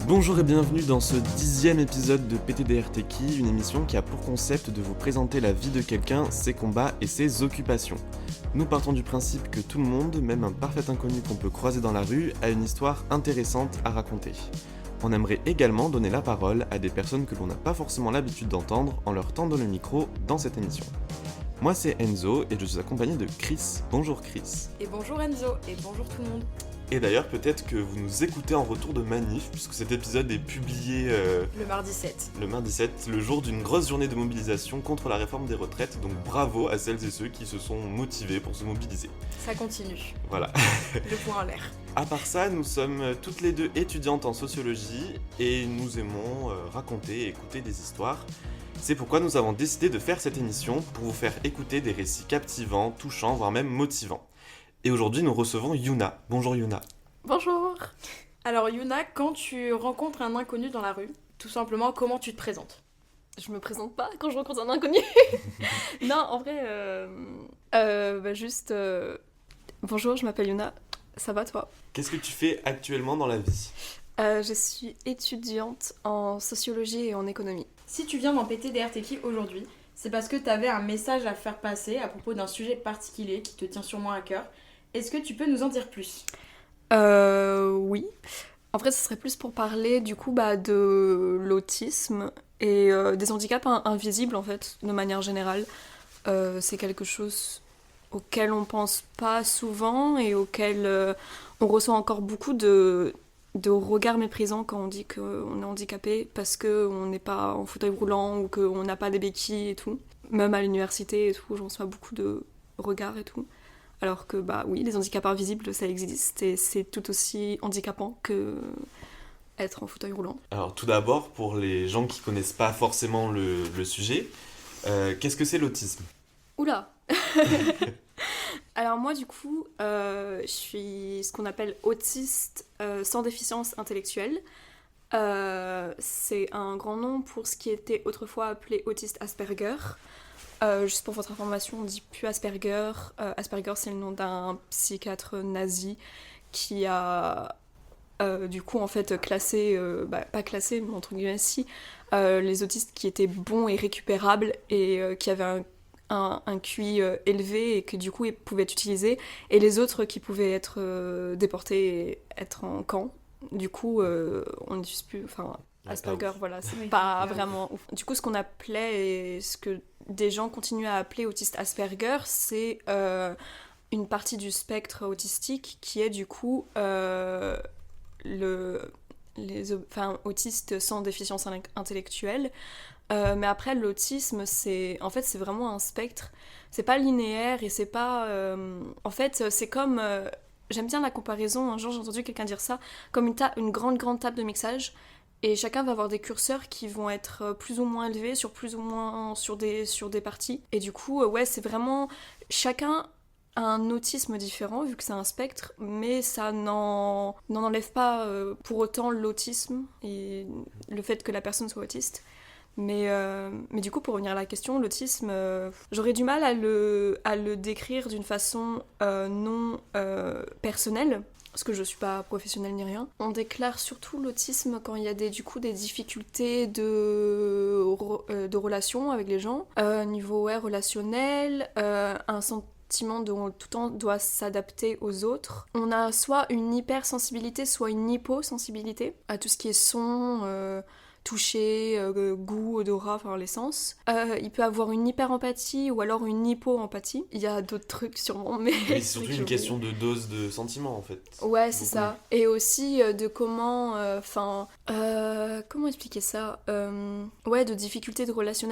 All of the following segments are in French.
Bonjour et bienvenue dans ce 10e épisode de PTDR-Techie, une émission qui a pour concept de vous présenter la vie de quelqu'un, ses combats et ses occupations. Nous partons du principe que tout le monde, même un parfait inconnu qu'on peut croiser dans la rue, a une histoire intéressante à raconter. On aimerait également donner la parole à des personnes que l'on n'a pas forcément l'habitude d'entendre en leur tendant le micro dans cette émission. Moi c'est Enzo et je suis accompagné de Chris. Bonjour Chris. Et bonjour Enzo, et bonjour tout le monde. Et d'ailleurs, peut-être que vous nous écoutez en retour de manif, puisque cet épisode est publié Le mardi 7. le mardi 7, le jour d'une grosse journée de mobilisation contre la réforme des retraites. Donc bravo à celles et ceux qui se sont motivés pour se mobiliser. Ça continue. Voilà. Le point en l'air. À part ça, nous sommes toutes les deux étudiantes en sociologie et nous aimons raconter et écouter des histoires. C'est pourquoi nous avons décidé de faire cette émission pour vous faire écouter des récits captivants, touchants, voire même motivants. Et aujourd'hui, nous recevons Yuna. Bonjour Yuna. Bonjour. Alors Yuna, quand tu rencontres un inconnu dans la rue, tout simplement, comment tu te présentes? Je me présente pas quand je rencontre un inconnu. Non, en vrai, juste bonjour, je m'appelle Yuna. Ça va toi? Qu'est-ce que tu fais actuellement dans la vie? Je suis étudiante en sociologie et en économie. Si tu viens dans PTDR-Techie aujourd'hui, c'est parce que tu avais un message à faire passer à propos d'un sujet particulier qui te tient sûrement à cœur. Est-ce que tu peux nous en dire plus? Oui. En vrai, ce serait plus pour parler du coup de l'autisme et des handicaps invisibles en fait, de manière générale. C'est quelque chose auquel on pense pas souvent et auquel on reçoit encore beaucoup de regards méprisants quand on dit qu'on est handicapé parce qu'on n'est pas en fauteuil roulant ou qu'on n'a pas des béquilles et tout. Même à l'université et tout, j'en reçois beaucoup de regards et tout. Alors que oui, les handicaps invisibles, ça existe et c'est tout aussi handicapant que être en fauteuil roulant. Alors tout d'abord, pour les gens qui connaissent pas forcément le sujet, qu'est-ce que c'est l'autisme? Oula. Alors moi du coup, je suis ce qu'on appelle autiste sans déficience intellectuelle. C'est un grand nom pour ce qui était autrefois appelé autiste Asperger. Juste pour votre information, on dit plus Asperger. Asperger, c'est le nom d'un psychiatre nazi qui a du coup en fait classé, pas classé, mais entre guillemets si, les autistes qui étaient bons et récupérables et qui avaient un QI élevé et que du coup ils pouvaient être utilisés, et les autres qui pouvaient être déportés et être en camp. Du coup, on n'utilise plus, enfin, Asperger, voilà, c'est Oui, pas c'est vraiment ouf. Du coup, ce qu'on appelait et ce que des gens continuent à appeler autiste Asperger, c'est une partie du spectre autistique qui est du coup autistes sans déficience intellectuelle. Mais après, l'autisme, c'est vraiment un spectre. C'est pas linéaire et c'est pas... En fait, c'est comme... J'aime bien la comparaison, un jour j'ai entendu quelqu'un dire ça, comme une grande table de mixage, et chacun va avoir des curseurs qui vont être plus ou moins élevés sur plus ou moins sur des parties. Et du coup, c'est vraiment... Chacun a un autisme différent, vu que c'est un spectre, mais ça n'en enlève pas pour autant l'autisme et le fait que la personne soit autiste. Mais du coup, pour revenir à la question, l'autisme, j'aurais du mal à le décrire d'une façon non personnelle, parce que je suis pas professionnelle ni rien. On déclare surtout l'autisme quand il y a des difficultés de relation avec les gens, niveau relationnel, un sentiment de tout le temps doit s'adapter aux autres. On a soit une hypersensibilité, soit une hyposensibilité à tout ce qui est son... toucher, goût, odorat, enfin les sens. Il peut avoir une hyper-empathie ou alors une hypo-empathie. Il y a d'autres trucs sûrement, mais... Oui, c'est surtout une question de dose de sentiments en fait. Ouais, c'est Beaucoup. ça. Et aussi de comment... comment expliquer ça de difficultés de relation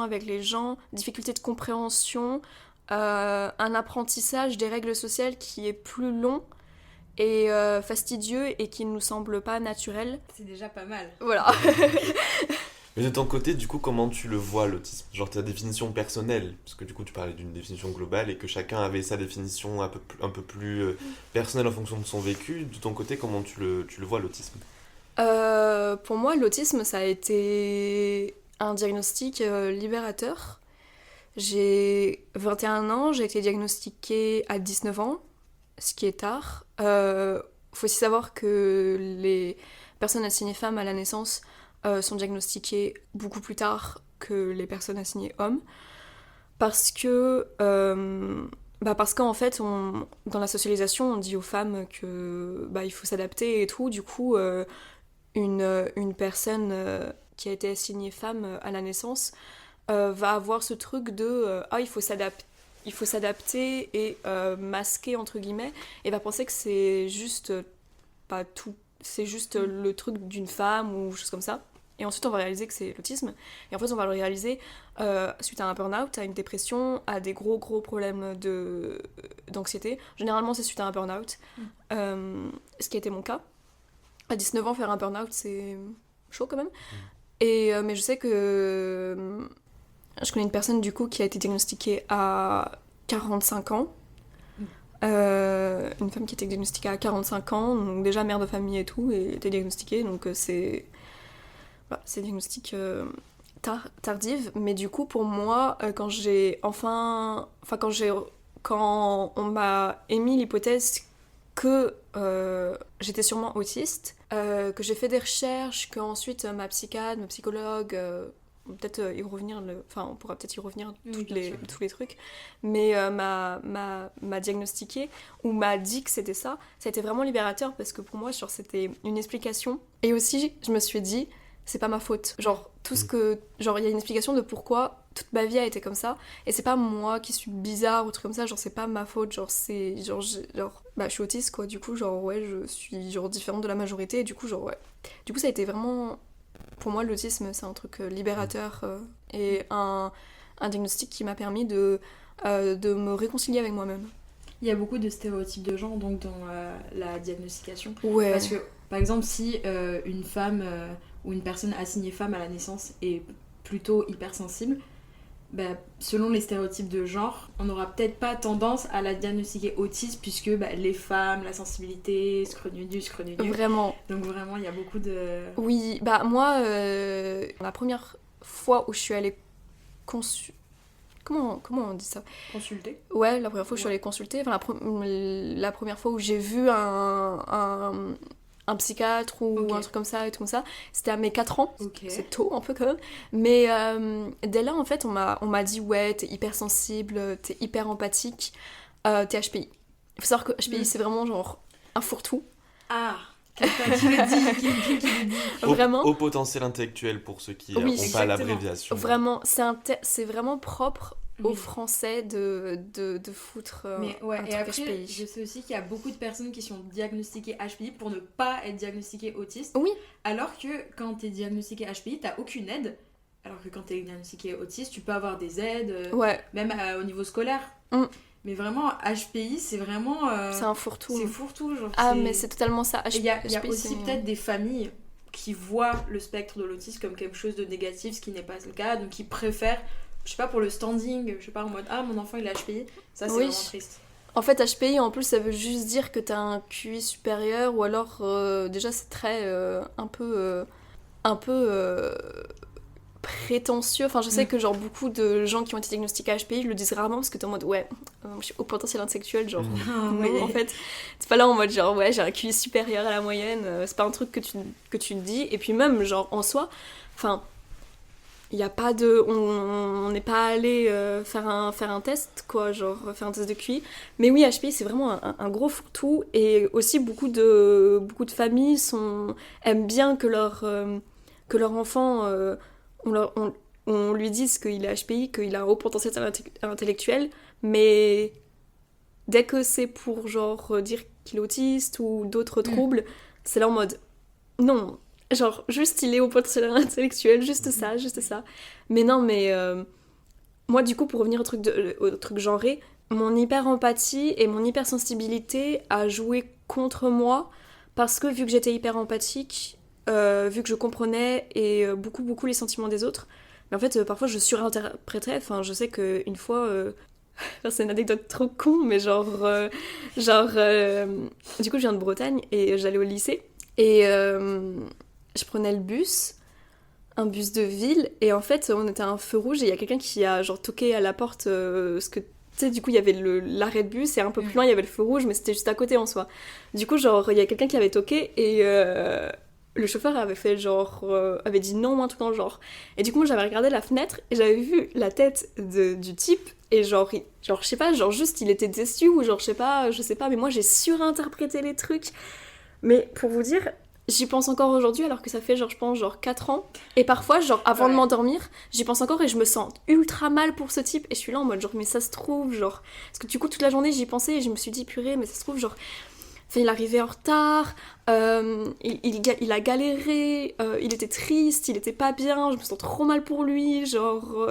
avec les gens, difficultés de compréhension, un apprentissage des règles sociales qui est plus long et fastidieux et qui ne nous semble pas naturel. C'est déjà pas mal. Voilà. Mais de ton côté, du coup, comment tu le vois l'autisme? Genre ta définition personnelle, parce que du coup tu parlais d'une définition globale et que chacun avait sa définition un peu plus personnelle en fonction de son vécu. De ton côté, comment tu le vois l'autisme? Pour moi, l'autisme, ça a été un diagnostic libérateur. J'ai 21 ans, j'ai été diagnostiquée à 19 ans, ce qui est tard. Faut aussi savoir que personnes assignées femmes à la naissance sont diagnostiquées beaucoup plus tard que les personnes assignées hommes. Parce que... parce qu'en fait, dans la socialisation, on dit aux femmes que il faut s'adapter et tout. Du coup, une personne qui a été assignée femme à la naissance va avoir ce truc de il faut s'adapter et masquer entre guillemets, et va penser que c'est juste pas tout, c'est juste le truc d'une femme ou chose comme ça. Et ensuite, on va réaliser que c'est l'autisme. Et en fait, on va le réaliser suite à un burn-out, à une dépression, à des gros problèmes d'anxiété. Généralement, c'est suite à un burn-out, ce qui a été mon cas. À 19 ans, faire un burn-out, c'est chaud quand même. Et, mais je sais que je connais une personne du coup qui a été diagnostiquée à 45 ans. Une femme qui a été diagnostiquée à 45 ans, donc déjà mère de famille et tout, et était diagnostiquée, donc c'est diagnostic tardive. Mais du coup, pour moi, quand on m'a émis l'hypothèse que j'étais sûrement autiste, que j'ai fait des recherches, qu'ensuite ma psychiatre, ma psychologue, peut-être y revenir, on pourra peut-être y revenir tous les trucs, mais m'a diagnostiqué ou m'a dit que c'était ça. Ça a été vraiment libérateur parce que pour moi, genre, c'était une explication. Et aussi, je me suis dit, c'est pas ma faute. Genre, il y a une explication de pourquoi toute ma vie a été comme ça, et c'est pas moi qui suis bizarre ou truc comme ça, genre, c'est pas ma faute, genre, c'est, genre, je suis autiste, quoi, du coup, genre, ouais, je suis, genre, différente de la majorité, et du coup, genre, ouais. Du coup, ça a été vraiment, pour moi, l'autisme, c'est un truc libérateur, et un diagnostic qui m'a permis de me réconcilier avec moi-même. Il y a beaucoup de stéréotypes de genre, donc, dans la diagnostication. Ouais. Parce que, par exemple, si une femme ou une personne assignée femme à la naissance est plutôt hypersensible, selon les stéréotypes de genre, on n'aura peut-être pas tendance à la diagnostiquer autiste, puisque les femmes, la sensibilité, scrognonu. Vraiment. Donc vraiment, il y a beaucoup de... Oui, moi, la première fois où je suis allée Comment on dit ça ? Consulter ? Ouais, la première fois où je suis allée consulter, la première fois où j'ai vu un psychiatre ou un truc comme ça et tout comme ça, c'était à mes 4 ans. C'est tôt un peu quand même, mais dès là en fait on m'a dit ouais, t'es hypersensible, t'es hyper empathique, t'es HPI. Il faut savoir que HPI c'est vraiment genre un fourre-tout. Ah, quelqu'un qui le dit. Vraiment. Au potentiel intellectuel pour ceux qui n'ont pas l'abréviation. Vraiment, c'est vraiment propre aux Français de foutre un et truc après, HPI. je sais aussi qu'il y a beaucoup de personnes qui sont diagnostiquées HPI pour ne pas être diagnostiquées autistes. Oui. Alors que quand t'es diagnostiqué HPI, t'as aucune aide. Alors que quand t'es diagnostiqué autiste, tu peux avoir des aides, même au niveau scolaire. Mais vraiment, HPI, c'est vraiment... c'est un fourre-tout. C'est fourre-tout, genre. Mais c'est totalement ça. Il y a aussi peut-être des familles qui voient le spectre de l'autisme comme quelque chose de négatif, ce qui n'est pas le cas, donc qui préfèrent, je sais pas, pour le standing, je sais pas, en mode mon enfant il a HPI, ça c'est vraiment triste. En fait, HPI en plus ça veut juste dire que t'as un QI supérieur, ou alors déjà c'est très un peu prétentieux. Enfin, je sais que genre beaucoup de gens qui ont été diagnostiqués HPI le disent rarement parce que t'es en mode je suis au potentiel intellectuel, genre non, en fait c'est pas là en mode genre j'ai un QI supérieur à la moyenne, c'est pas un truc que tu dis. Et puis même genre en soi, enfin il y a pas de on n'est pas allé faire un test quoi, genre faire un test de QI. Mais oui, HPI c'est vraiment un gros fourre-tout, et aussi beaucoup de familles aiment bien que leur enfant on lui dise qu'il est HPI, qu'il a un haut potentiel intellectuel, mais dès que c'est pour genre dire qu'il est autiste ou d'autres troubles, c'est là en mode non, genre juste il est au potentiel intellectuel, juste ça. Mais non, mais moi du coup, pour revenir au truc genré, mon hyper-empathie et mon hypersensibilité a joué contre moi, parce que vu que j'étais hyper empathique, vu que je comprenais et beaucoup les sentiments des autres, mais en fait parfois je surinterprétais. Enfin, je sais qu'une fois c'est une anecdote trop con, mais du coup je viens de Bretagne et j'allais au lycée, et je prenais le bus, un bus de ville, et en fait on était à un feu rouge et il y a quelqu'un qui a genre toqué à la porte, parce que tu sais, du coup il y avait l'arrêt de bus et un peu plus loin il y avait le feu rouge, mais c'était juste à côté en soi. Du coup genre il y a quelqu'un qui avait toqué, et le chauffeur avait fait genre, avait dit non ou un truc dans le genre. Et du coup, moi, j'avais regardé la fenêtre et j'avais vu la tête du type et genre, genre, je sais pas, genre juste il était déçu ou genre, je sais pas, mais moi j'ai surinterprété les trucs. Mais pour vous dire, j'y pense encore aujourd'hui alors que ça fait genre, je pense, genre 4 ans. Et parfois, genre, avant de m'endormir, j'y pense encore et je me sens ultra mal pour ce type. Et je suis là en mode genre, mais ça se trouve, genre. Parce que du coup, toute la journée, j'y pensais et je me suis dit, purée, mais ça se trouve, genre. Enfin, il arrivait en retard, il a galéré, il était triste, il était pas bien, je me sens trop mal pour lui, genre.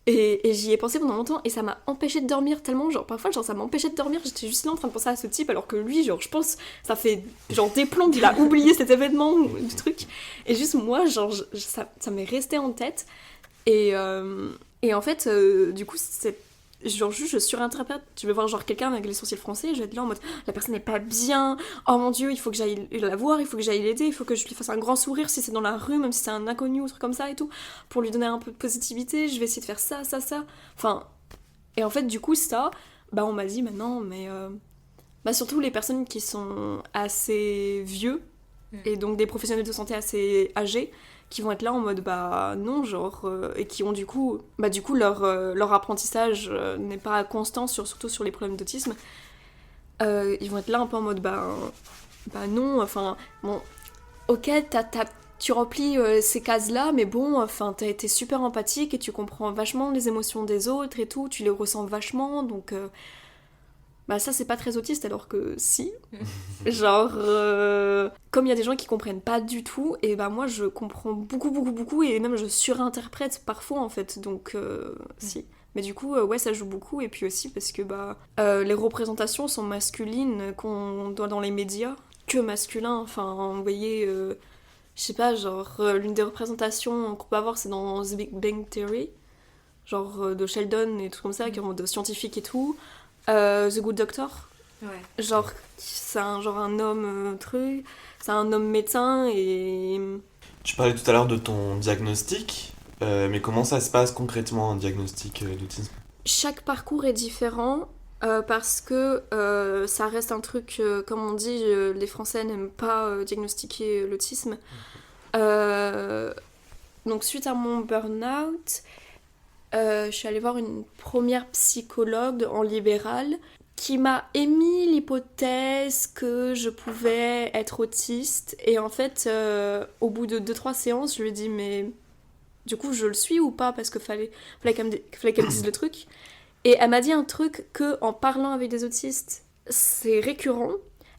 Et j'y ai pensé pendant longtemps et ça m'a empêché de dormir tellement, genre parfois genre ça m'empêchait de dormir, j'étais juste là en train de penser à ce type alors que lui genre je pense ça fait genre des plombs qu'il a oublié cet événement ou du truc et juste moi genre ça m'est resté en tête et en fait du coup c'est genre juste je surinterprète, tu veux voir genre quelqu'un avec les sourcils froncés, je vais être là en mode la personne n'est pas bien, oh mon dieu il faut que j'aille la voir, il faut que j'aille l'aider, il faut que je lui fasse un grand sourire si c'est dans la rue, même si c'est un inconnu ou un truc comme ça et tout, pour lui donner un peu de positivité, je vais essayer de faire ça, enfin, et en fait du coup ça, bah on m'a dit maintenant mais bah surtout les personnes qui sont assez vieux et donc des professionnels de santé assez âgés qui vont être là en mode bah non genre et qui ont du coup leur apprentissage n'est pas constant surtout sur les problèmes d'autisme, ils vont être là un peu en mode bah non enfin bon ok tu remplis ces cases là mais bon enfin t'as été super empathique et tu comprends vachement les émotions des autres et tout, tu les ressens vachement donc bah ça c'est pas très autiste alors que si. Genre comme il y a des gens qui comprennent pas du tout et bah moi je comprends beaucoup et même je surinterprète parfois en fait donc si. Mais du coup ouais ça joue beaucoup et puis aussi parce que bah les représentations sont masculines qu'on doit dans les médias que masculins, enfin vous voyez je sais pas genre l'une des représentations qu'on peut avoir c'est dans The Big Bang Theory genre de Sheldon et tout comme ça qui est en mode scientifique et tout. The Good Doctor. Ouais. Genre, c'est un homme truc, c'est un homme médecin et... Tu parlais tout à l'heure de ton diagnostic, mais comment ça se passe concrètement un diagnostic d'autisme ? Chaque parcours est différent parce que ça reste un truc, comme on dit, les Français n'aiment pas diagnostiquer l'autisme. Donc suite à mon burn-out, je suis allée voir une première psychologue en libéral qui m'a émis l'hypothèse que je pouvais être autiste et en fait au bout de 2-3 séances je lui ai dit mais du coup je le suis ou pas parce que fallait qu'elle me dise le truc et elle m'a dit un truc que en parlant avec des autistes c'est récurrent,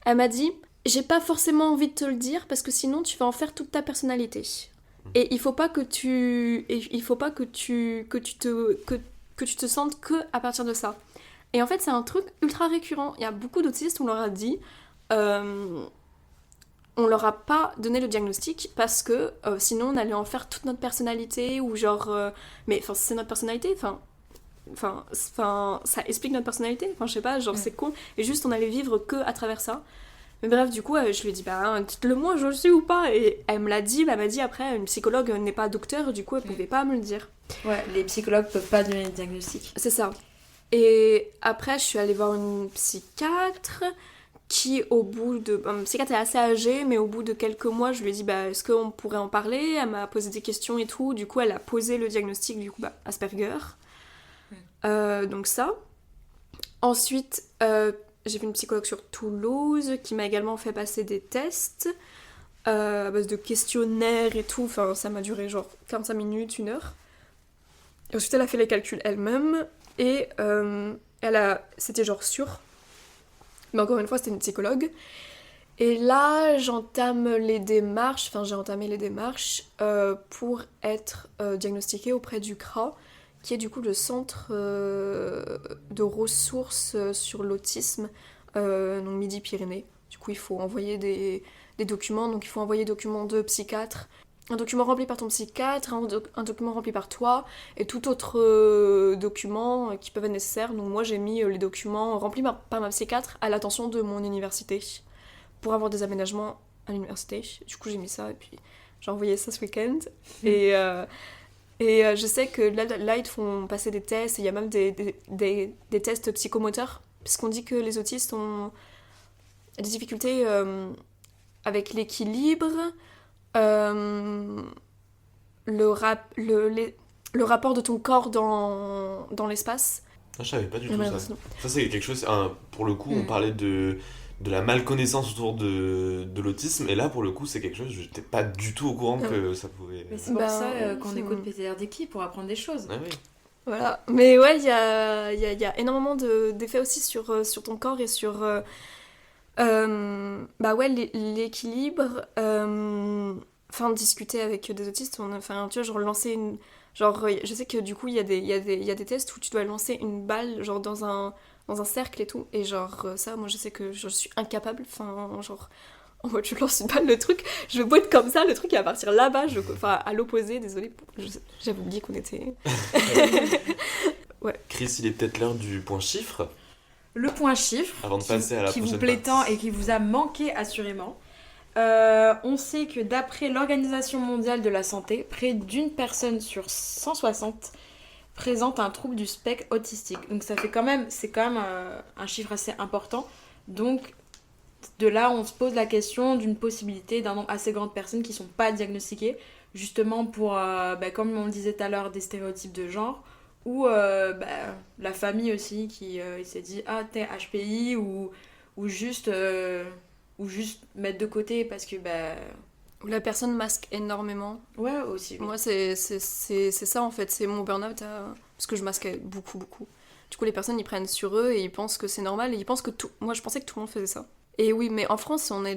elle m'a dit j'ai pas forcément envie de te le dire parce que sinon tu vas en faire toute ta personnalité. Et il faut pas que tu te sentes que à partir de ça. Et en fait, c'est un truc ultra récurrent. Il y a beaucoup d'autistes, on leur a dit, on leur a pas donné le diagnostic parce que sinon on allait en faire toute notre personnalité ou genre, mais enfin c'est notre personnalité, enfin ça explique notre personnalité, enfin je sais pas, genre c'est con. Et juste on allait vivre que à travers ça. Mais bref, du coup, je lui ai dit, bah, dites-le moi, je le sais ou pas. Et elle me l'a dit, elle m'a dit après, une psychologue n'est pas docteur, du coup, elle pouvait pas me le dire. Ouais, les psychologues peuvent pas donner le diagnostic. C'est ça. Et après, je suis allée voir une psychiatre qui, au bout de... Une psychiatre est assez âgée, mais au bout de quelques mois, je lui ai dit, bah, est-ce qu'on pourrait en parler ? Elle m'a posé des questions et tout. Du coup, elle a posé le diagnostic, du coup, bah, Asperger. Donc ça. Ensuite... j'ai vu une psychologue sur Toulouse qui m'a également fait passer des tests à base de questionnaires et tout. Enfin, ça m'a duré genre 45 minutes, 1 heure. Et ensuite, elle a fait les calculs elle-même et c'était genre sûr. Mais encore une fois, c'était une psychologue. Et là, j'ai entamé les démarches pour être diagnostiquée auprès du CRA, qui est du coup le centre de ressources sur l'autisme, donc Midi-Pyrénées. Du coup, il faut envoyer des documents, donc il faut envoyer des documents de psychiatre, un document rempli par ton psychiatre, un document rempli par toi, et tout autre document qui peuvent être nécessaires. Donc moi, j'ai mis les documents remplis par ma psychiatre à l'attention de mon université, pour avoir des aménagements à l'université. Du coup, j'ai mis ça, et puis j'ai envoyé ça ce week-end. Et je sais que là, ils te font passer des tests, et il y a même des tests psychomoteurs, puisqu'on dit que les autistes ont des difficultés avec l'équilibre, Le rapport de ton corps dans l'espace. Ah, je savais pas du tout Ouais, ça. sinon- Ça, c'est quelque chose. Pour le coup, on Mm. parlait de la malconnaissance autour de l'autisme, et là, pour le coup, c'est quelque chose. Je n'étais pas du tout au courant Ah que ça pouvait. Mais c'est pour Ben, ça qu'on c'est- écoute PTRDK pour apprendre des choses. Ah oui. Voilà. Mais ouais, il y a énormément d'effets aussi sur ton corps et sur bah ouais, l'équilibre. Enfin, discuter avec des autistes, enfin, tu vois, genre lancer une. Genre, je sais que du coup, il y a des tests où tu dois lancer une balle, genre dans un cercle et tout. Et genre, ça, moi, je sais que je suis incapable. Enfin, genre, en mode, je lance une balle, le truc, je veux être comme ça, le truc, il va partir là-bas, enfin, à l'opposé, désolé. J'avais oublié qu'on était. Chris, il est peut-être l'heure du point chiffre, Le point chiffre, avant de passer à la qui vous prochaine plaît partie. tant et qui vous a manqué assurément. On sait que d'après l'Organisation mondiale de la santé, près d'une personne sur 160 présente un trouble du spectre autistique. Donc c'est quand même un chiffre assez important. Donc de là, on se pose la question d'une possibilité d'un nombre assez grand de personnes qui ne sont pas diagnostiquées, justement pour, comme on le disait tout à l'heure, des stéréotypes de genre, ou la famille aussi qui s'est dit ah t'es HPI ou juste mettre de côté parce que Où la personne masque énormément. ouais aussi oui. Moi, c'est ça en fait, c'est mon burn-out parce que je masquais beaucoup, beaucoup. Du coup, les personnes ils prennent sur eux et ils pensent que c'est normal et ils pensent que tout. Moi, je pensais que tout le monde faisait ça. Et oui, mais en France, on est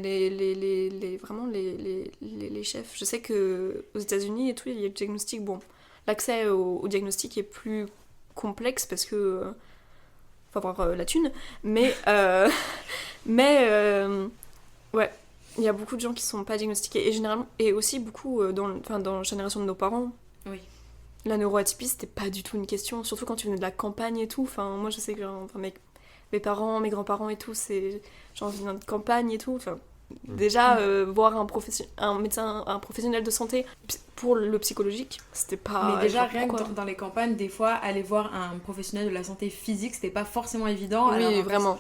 vraiment les chefs. Je sais que aux États-Unis et tout, il y a le diagnostic. Bon, l'accès au diagnostic est plus complexe parce que faut avoir la thune, mais ouais. Il y a beaucoup de gens qui sont pas diagnostiqués et généralement et aussi beaucoup dans la génération de nos parents. Oui. La neuroatypie c'était pas du tout une question, surtout quand tu venais de la campagne et tout. Enfin moi je sais que mes parents, mes grands-parents et tout, c'est genre venant de campagne et tout. Enfin déjà voir un médecin, un professionnel de santé pour le psychologique, c'était pas. Mais déjà genre, rien que pourquoi dans les campagnes des fois aller voir un professionnel de la santé physique c'était pas forcément évident Oui, alors vraiment.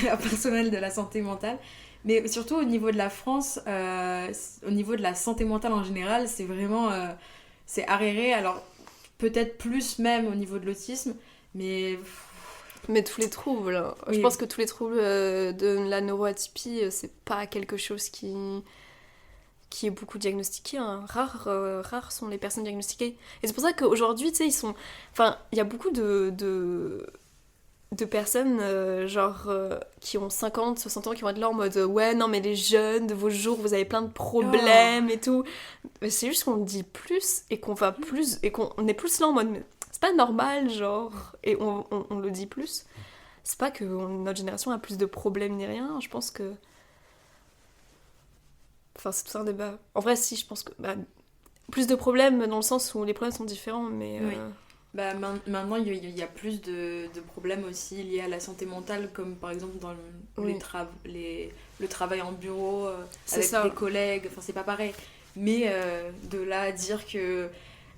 un personnel de la santé mentale. Mais surtout au niveau de la France, au niveau de la santé mentale en général, c'est vraiment c'est arriéré. Alors peut-être plus même au niveau de l'autisme, mais Mais tous les troubles, hein. Je Oui. pense que tous les troubles de la neuroatypie, c'est pas quelque chose qui est beaucoup diagnostiqué, hein. Rares sont les personnes diagnostiquées. Et c'est pour ça qu'aujourd'hui, tu sais, ils sont. Enfin, il y a beaucoup de personnes, qui ont 50, 60 ans, qui vont être là en mode ouais, non, mais les jeunes de vos jours, vous avez plein de problèmes et tout. Mais c'est juste qu'on dit plus et qu'on va plus et qu'on est plus là en mode mais c'est pas normal, genre. Et on le dit plus. C'est pas que notre génération a plus de problèmes ni rien, je pense que. Enfin, c'est tout un débat. En vrai, si, je pense que. Plus de problèmes dans le sens où les problèmes sont différents, mais. Oui. Maintenant, il y a plus de problèmes aussi liés à la santé mentale, comme par exemple dans Oui. le travail en bureau, C'est avec ça. des collègues, enfin c'est pas pareil. Mais de là à dire que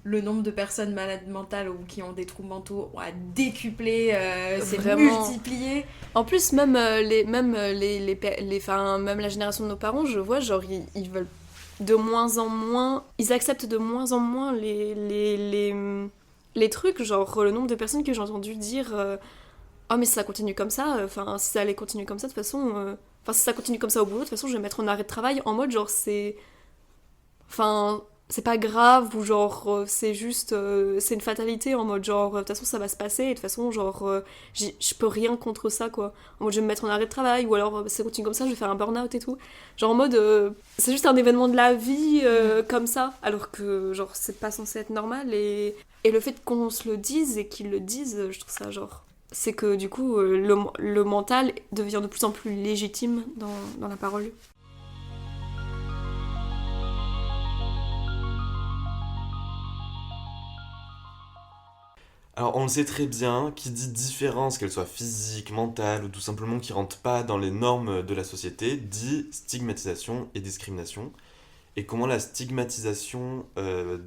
le nombre de personnes malades mentales ou qui ont des troubles mentaux a décuplé, c'est Vraiment. multiplié. En plus, même même la génération de nos parents, je vois, genre, ils veulent de moins en moins. Ils acceptent de moins en moins les trucs, genre le nombre de personnes que j'ai entendu dire oh, mais si ça continue comme ça, enfin, si ça allait continuer comme ça, de toute façon. Enfin, si ça continue comme ça au boulot, de toute façon, je vais mettre en arrêt de travail en mode, genre, c'est. Enfin, c'est pas grave, ou genre, c'est juste. C'est une fatalité, en mode, genre, de toute façon, ça va se passer, et de toute façon, genre, je peux rien contre ça, quoi. En mode, je vais me mettre en arrêt de travail, ou alors, si ça continue comme ça, je vais faire un burn-out et tout. Genre, en mode, c'est juste un événement de la vie, comme ça, alors que, genre, c'est pas censé être normal, et le fait qu'on se le dise et qu'ils le disent, je trouve ça, genre. C'est que, du coup, le mental devient de plus en plus légitime dans la parole. Alors, on le sait très bien, qui dit différence, qu'elle soit physique, mentale ou tout simplement qui rentre pas dans les normes de la société, dit stigmatisation et discrimination. Et comment la stigmatisation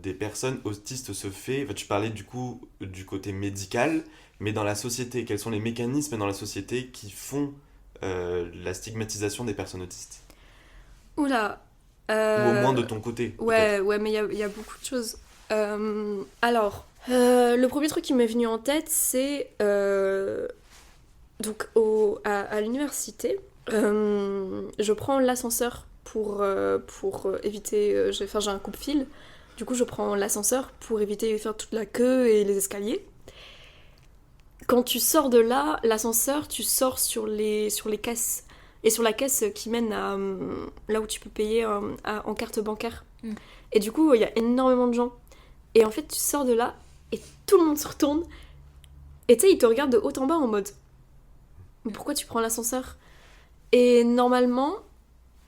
des personnes autistes se fait. Tu parlais du coup du côté médical, mais dans la société, quels sont les mécanismes dans la société qui font la stigmatisation des personnes autistes? Oula, Ou au moins de ton côté. Ouais, mais il y a beaucoup de choses. Alors, le premier truc qui m'est venu en tête, c'est donc à l'université, je prends l'ascenseur pour éviter. J'ai un coupe-fil, du coup je prends l'ascenseur pour éviter de faire toute la queue et les escaliers. Quand tu sors de là, l'ascenseur, tu sors sur les caisses. Et sur la caisse qui mène à là où tu peux payer en carte bancaire. Et du coup, il y a énormément de gens. Et en fait, tu sors de là et tout le monde se retourne. Et tu sais, ils te regardent de haut en bas en mode pourquoi tu prends l'ascenseur? Et normalement,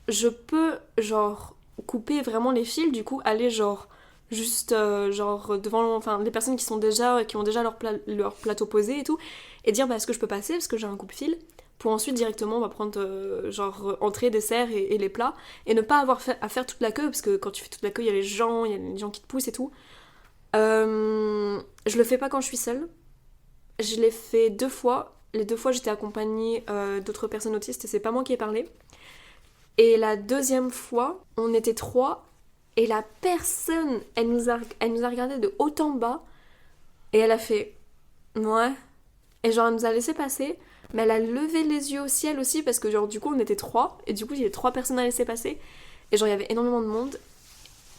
je peux genre couper vraiment les fils, du coup, aller genre juste genre devant enfin les personnes qui ont déjà leur plateau posé et tout, et dire est-ce que je peux passer parce que j'ai un coupe-fil, pour ensuite directement on va prendre genre entrée, dessert et les plats, et ne pas avoir à faire toute la queue, parce que quand tu fais toute la queue il y a les gens qui te poussent et tout. Je le fais pas quand je suis seule. Je l'ai fait 2 fois. Les 2 fois j'étais accompagnée d'autres personnes autistes et c'est pas moi qui ai parlé. Et la deuxième fois on était 3 et la personne elle nous a regardé de haut en bas et elle a fait ouais, et genre elle nous a laissé passer. Mais elle a levé les yeux au ciel aussi, parce que genre du coup on était 3 et du coup il y avait 3 personnes à laisser passer et genre il y avait énormément de monde.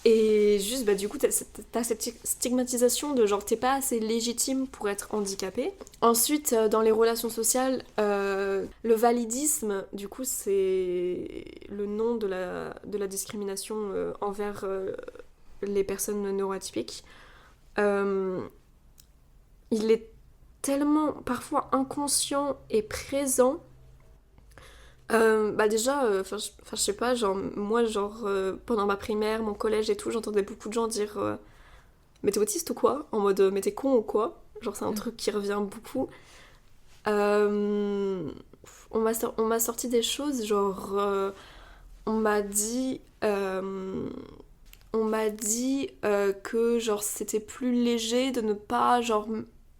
Et juste du coup t'as cette stigmatisation de genre t'es pas assez légitime pour être handicapé. Ensuite dans les relations sociales, le validisme, du coup c'est le nom de la discrimination envers les personnes neuroatypiques. Il est tellement parfois inconscient et présent. Déjà, je sais pas, genre, moi, pendant ma primaire, mon collège et tout, j'entendais beaucoup de gens dire mais t'es autiste ou quoi? En mode mais t'es con ou quoi? Genre, c'est un truc qui revient beaucoup. On m'a sorti des choses, genre, on m'a dit que genre c'était plus léger de ne pas genre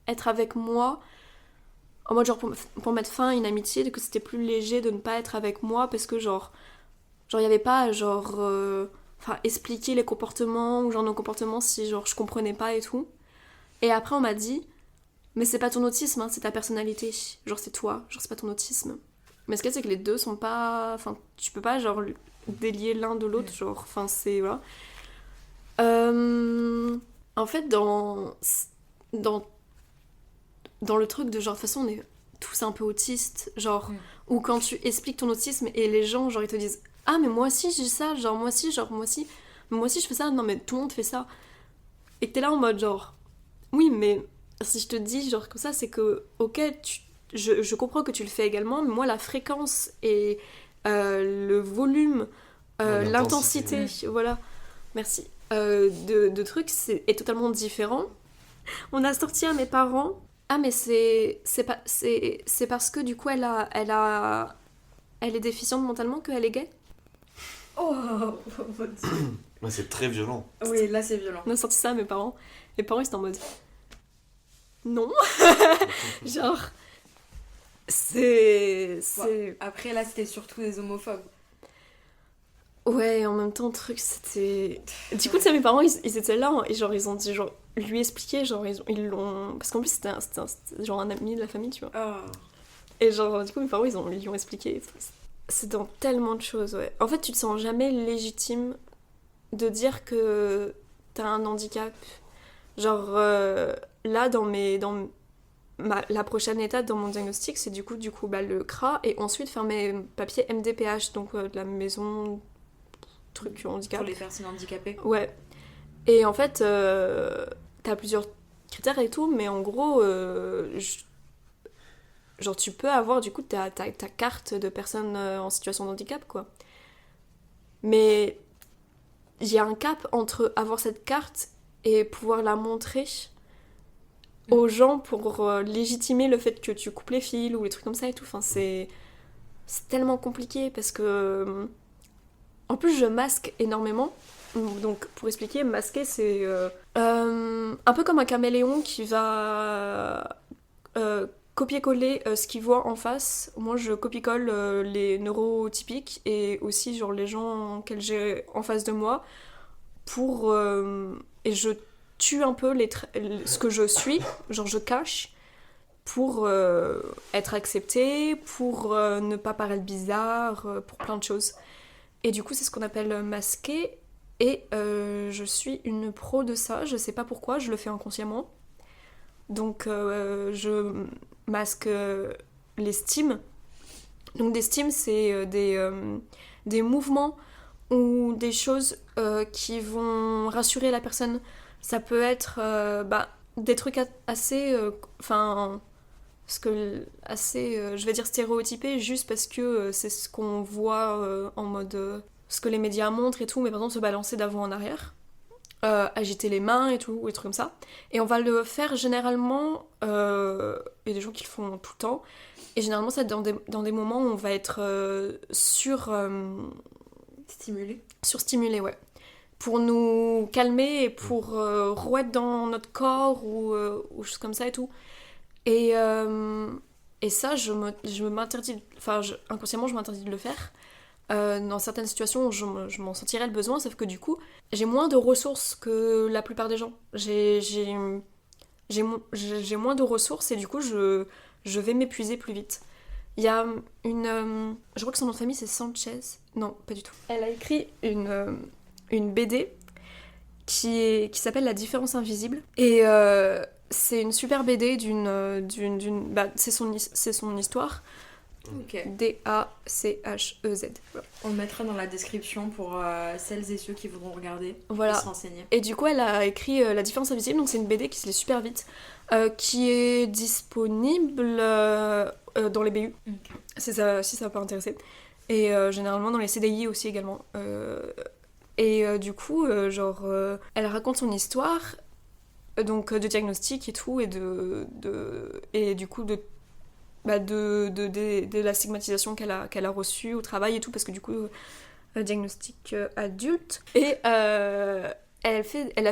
être avec moi, en mode genre pour mettre fin à une amitié, que c'était plus léger de ne pas être avec moi parce que genre il y avait pas genre expliquer les comportements ou genre nos comportements si genre je comprenais pas et tout. Et après on m'a dit mais c'est pas ton autisme, hein, c'est ta personnalité, genre c'est toi, genre c'est pas ton autisme. Mais ce qu'il y a, c'est que les deux sont pas, enfin tu peux pas genre délier l'un de l'autre, genre enfin c'est voilà. En fait dans le truc de genre de toute façon on est tous un peu autistes, genre ou quand tu expliques ton autisme et les gens genre ils te disent ah mais moi aussi j'ai ça, genre moi aussi je fais ça, non mais tout le monde fait ça, et que t'es là en mode genre oui mais si je te dis genre comme ça c'est que ok je comprends que tu le fais également, mais moi la fréquence et le volume, l'intensité, voilà merci, de trucs est totalement différent. On a sorti à mes parents ah mais c'est parce que du coup elle est déficiente mentalement qu'elle est gay. Oh mon Dieu. Ouais, c'est très violent. Oui, là c'est violent. On a sorti ça à mes parents. Les parents ils étaient en mode non. Genre c'est après là c'était surtout des homophobes. Ouais, en même temps le truc c'était du coup tu sais mes parents ils étaient là et genre ils ont dit genre lui expliquer, genre ils l'ont parce qu'en plus c'était genre un ami de la famille, tu vois. Oh. Et genre du coup mes parents ils lui ont expliqué. C'est dans tellement de choses, ouais. En fait tu te sens jamais légitime de dire que t'as un handicap. Genre là la prochaine étape dans mon diagnostic c'est du coup le CRA et ensuite faire mes papiers MDPH, donc de la maison truc handicap. Pour les personnes handicapées. Ouais. Et en fait, t'as plusieurs critères et tout, mais en gros, genre tu peux avoir du coup ta carte de personne en situation de handicap, quoi. Mais il y a un cap entre avoir cette carte et pouvoir la montrer aux gens pour légitimer le fait que tu coupes les fils ou les trucs comme ça et tout. Enfin, c'est tellement compliqué parce que... En plus, je masque énormément. Donc, pour expliquer, masquer, c'est un peu comme un caméléon qui va copier-coller ce qu'ils voient en face. Moi, je copie-colle les neurotypiques et aussi genre les gens que j'ai en face de moi pour et je tue un peu ce que je suis, genre je cache pour être acceptée, pour ne pas paraître bizarre, pour plein de choses. Et du coup, c'est ce qu'on appelle masquer. Et je suis une pro de ça, je sais pas pourquoi, je le fais inconsciemment. Donc je masque les stims. Donc des stims, c'est des mouvements ou des choses qui vont rassurer la personne. Ça peut être des trucs assez... je vais dire stéréotypé, juste parce que c'est ce qu'on voit en mode... ce que les médias montrent et tout, mais par exemple se balancer d'avant en arrière. Agiter les mains et tout, et des trucs comme ça. Et on va le faire généralement, il y a des gens qui le font tout le temps, et généralement c'est dans des moments où on va être surstimulé, ouais. Pour nous calmer et pour rouêtre dans notre corps ou choses comme ça et tout. Et ça, inconsciemment, je m'interdis de le faire. Dans certaines situations où je m'en sentirais le besoin, sauf que du coup, j'ai moins de ressources que la plupart des gens. J'ai moins de ressources et du coup, je vais m'épuiser plus vite. Il y a je crois que son nom de famille c'est Sanchez. Non, pas du tout. Elle a écrit une BD qui s'appelle La différence invisible. Et c'est une super BD c'est son histoire. Okay. D-A-C-H-E-Z. Voilà. On le mettra dans la description pour celles et ceux qui voudront regarder voilà. Et se renseigner. Et du coup, elle a écrit La différence invisible, donc c'est une BD qui se lit super vite, qui est disponible dans les BU, si ça peut intéresser. Et généralement dans les CDI aussi également. Du coup, elle raconte son histoire, donc de diagnostic et tout, et du coup de la stigmatisation qu'elle a reçue au travail et tout, parce que du coup, diagnostic adulte. Et elle a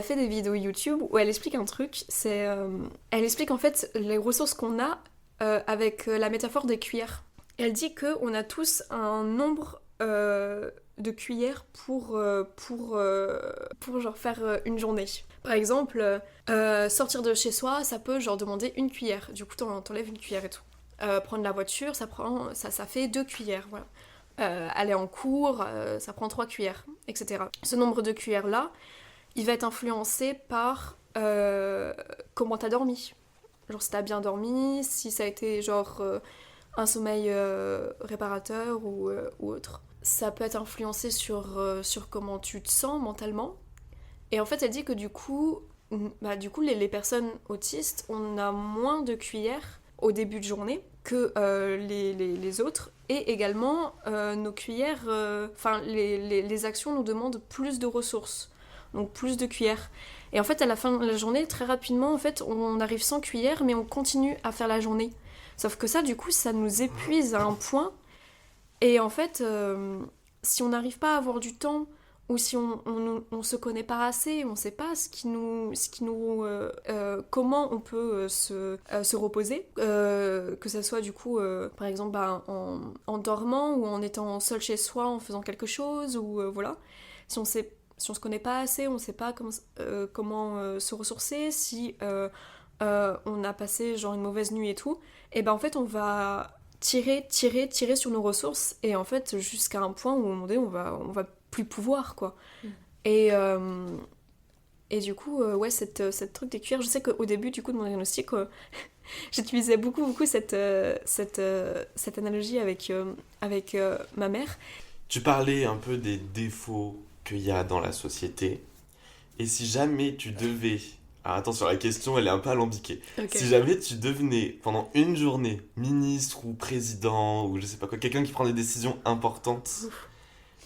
fait des vidéos YouTube où elle explique un truc, elle explique en fait les ressources qu'on a avec la métaphore des cuillères. Elle dit qu'on a tous un nombre de cuillères pour genre faire une journée. Par exemple, sortir de chez soi, ça peut genre demander une cuillère. Du coup, t'enlèves une cuillère et tout. Prendre la voiture, ça fait 2 cuillères, voilà. Aller en cours, ça prend 3 cuillères, etc. Ce nombre de cuillères-là, il va être influencé par comment t'as dormi. Genre si t'as bien dormi, si ça a été genre un sommeil réparateur ou autre. Ça peut être influencé sur comment tu te sens mentalement. Et en fait, elle dit que du coup les personnes autistes, on a moins de cuillères au début de journée que les autres, et également nos cuillères, les actions nous demandent plus de ressources, donc plus de cuillères. Et en fait, à la fin de la journée, très rapidement, en fait, on arrive sans cuillère, mais on continue à faire la journée. Sauf que ça, du coup, ça nous épuise à un point. Et en fait, si on n'arrive pas à avoir du temps, ou si on se connaît pas assez, on sait pas comment on peut se reposer, que ça soit du coup par exemple en dormant ou en étant seul chez soi en faisant quelque chose, ou voilà. Si on se connaît pas assez, on sait pas comment se ressourcer, si on a passé genre une mauvaise nuit et tout, et ben en fait on va tirer sur nos ressources, et en fait jusqu'à un point où à un moment donné on va plus pouvoir, quoi. Et du coup cette truc des cuillères, je sais qu'au début du coup de mon diagnostic j'utilisais beaucoup cette analogie avec ma mère. Tu parlais un peu des défauts qu'il y a dans la société, et si jamais tu devais... Alors attention, la question elle est un peu alambiquée. Okay. Si jamais tu devenais pendant une journée ministre ou président ou je sais pas quoi, quelqu'un qui prend des décisions importantes,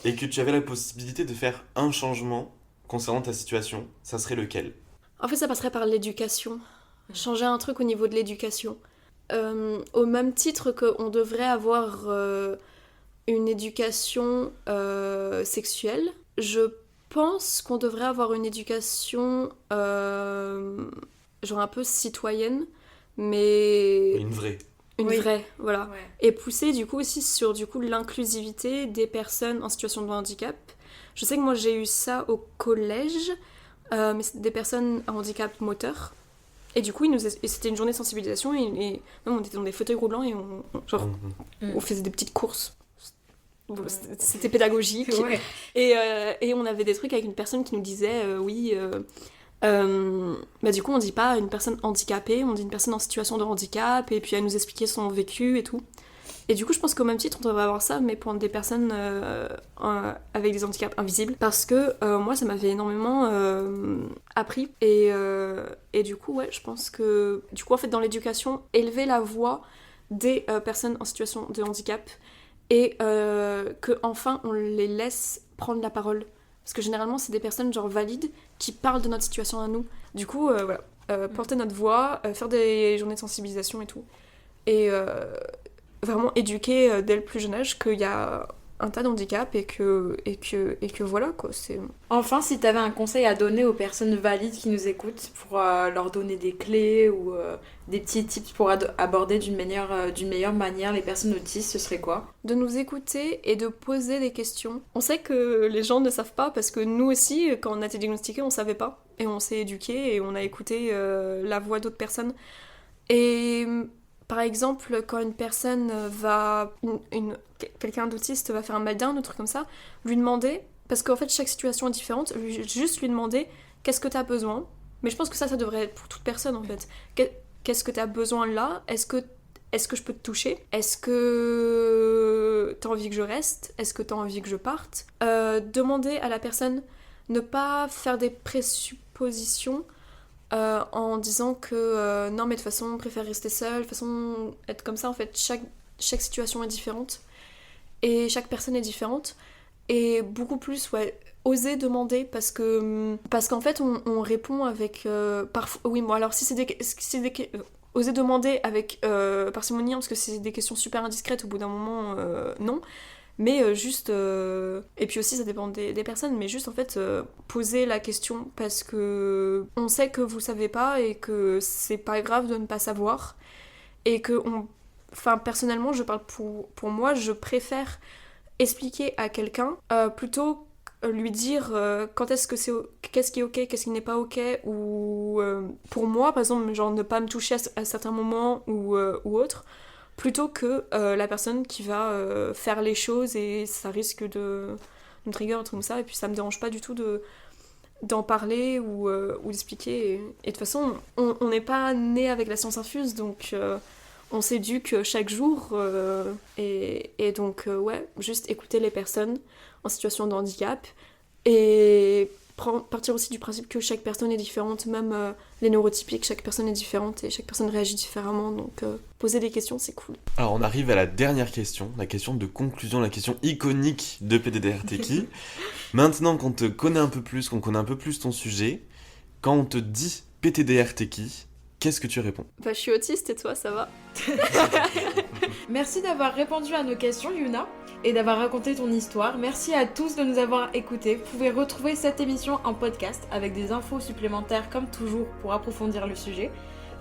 et que tu avais la possibilité de faire un changement concernant ta situation, ça serait lequel ? En fait, ça passerait par l'éducation. Changer un truc au niveau de l'éducation. Au même titre qu'on devrait avoir une éducation sexuelle, je pense qu'on devrait avoir une éducation genre un peu citoyenne, mais... Une vraie. une Oui. vraie, voilà. Ouais. Et pousser du coup aussi sur du coup l'inclusivité des personnes en situation de handicap. Je sais que moi j'ai eu ça au collège, mais c'était des personnes à handicap moteur. Et du coup, et c'était une journée de sensibilisation et même on était dans des fauteuils roulants et on faisait des petites courses. Bon, c'était pédagogique. Ouais. Et on avait des trucs avec une personne qui nous disait bah du coup on dit pas une personne handicapée, on dit une personne en situation de handicap, et puis elle nous expliquait son vécu et tout. Et du coup je pense qu'au même titre on devrait avoir ça, mais pour des personnes avec des handicaps invisibles, parce que moi ça m'avait énormément appris, et du coup ouais, je pense que du coup en fait dans l'éducation, élever la voix des personnes en situation de handicap, et que enfin on les laisse prendre la parole. Parce que généralement, c'est des personnes genre valides qui parlent de notre situation à nous. Du coup, voilà, porter notre voix, faire des journées de sensibilisation et tout. Et vraiment éduquer dès le plus jeune âge qu'il y a un tas de handicaps et que voilà quoi. Enfin, si tu avais un conseil à donner aux personnes valides qui nous écoutent pour leur donner des clés ou des petits tips pour aborder d'une meilleure manière les personnes autistes, ce serait quoi ? De nous écouter et de poser des questions. On sait que les gens ne savent pas, parce que nous aussi, quand on a été diagnostiqués, on savait pas. Et on s'est éduqué et on a écouté la voix d'autres personnes. Et par exemple, quand une personne quelqu'un d'autiste va faire un meltdown, un truc comme ça, lui demander, parce qu'en fait chaque situation est différente, juste lui demander qu'est-ce que t'as besoin. Mais je pense que ça devrait être pour toute personne en fait. Qu'est-ce que t'as besoin là ? Est-ce que je peux te toucher ? Est-ce que t'as envie que je reste ? Est-ce que t'as envie que je parte ? Demander à la personne, ne pas faire des présuppositions en disant que non mais de toute façon on préfère rester seul, de toute façon être comme ça. En fait chaque situation est différente et chaque personne est différente, et beaucoup plus oser demander, parce qu'en fait on répond avec parfois oui, moi alors si c'est des oser demander avec parcimonie, parce que si c'est des questions super indiscrètes, au bout d'un moment non. Mais juste... Et puis aussi, ça dépend des personnes, mais juste en fait, poser la question, parce que on sait que vous savez pas et que c'est pas grave de ne pas savoir. Et que, enfin, personnellement, je parle pour moi, je préfère expliquer à quelqu'un plutôt lui dire qu'est-ce qui est ok, qu'est-ce qui n'est pas ok, ou pour moi, par exemple, genre ne pas me toucher à certains moments ou autre, plutôt que la personne qui va faire les choses et ça risque de me trigger, un truc comme ça, et puis ça me dérange pas du tout d'en parler ou d'expliquer. Et de toute façon, on n'est pas né avec la science infuse, donc on s'éduque chaque jour, et donc ouais, juste écouter les personnes en situation de handicap, et partir aussi du principe que chaque personne est différente, même les neurotypiques, chaque personne est différente et chaque personne réagit différemment, donc poser des questions, c'est cool. Alors on arrive à la dernière question, la question de conclusion, la question iconique de PDDR T'es qui ? Maintenant qu'on te connaît un peu plus, qu'on connaît un peu plus ton sujet, quand on te dit PTDR T'es qui ? Qu'est-ce que tu réponds ? Bah je suis autiste, et toi, ça va ? Merci d'avoir répondu à nos questions, Yuna, et d'avoir raconté ton histoire. Merci à tous de nous avoir écoutés. Vous pouvez retrouver cette émission en podcast avec des infos supplémentaires comme toujours pour approfondir le sujet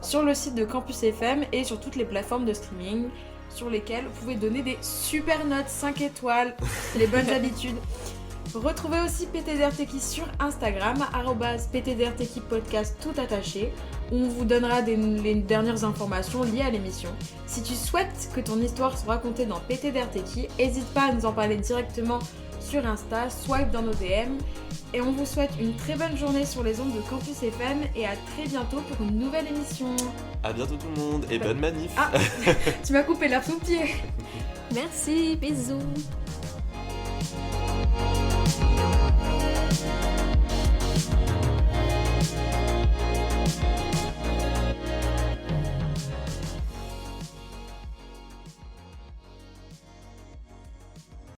sur le site de Campus FM et sur toutes les plateformes de streaming sur lesquelles vous pouvez donner des super notes 5 étoiles, les bonnes habitudes. Retrouvez aussi PTDR T'es qui sur Instagram, @PTDR T'es qui podcast tout attaché, où on vous donnera les dernières informations liées à l'émission. Si tu souhaites que ton histoire soit racontée dans PTDR T'es qui, n'hésite pas à nous en parler directement sur Insta, swipe dans nos DM, et on vous souhaite une très bonne journée sur les ondes de Campus FM, et à très bientôt pour une nouvelle émission. À bientôt tout le monde, et bonne manif. Ah, tu m'as coupé l'herbe sous le pied. Merci, bisous.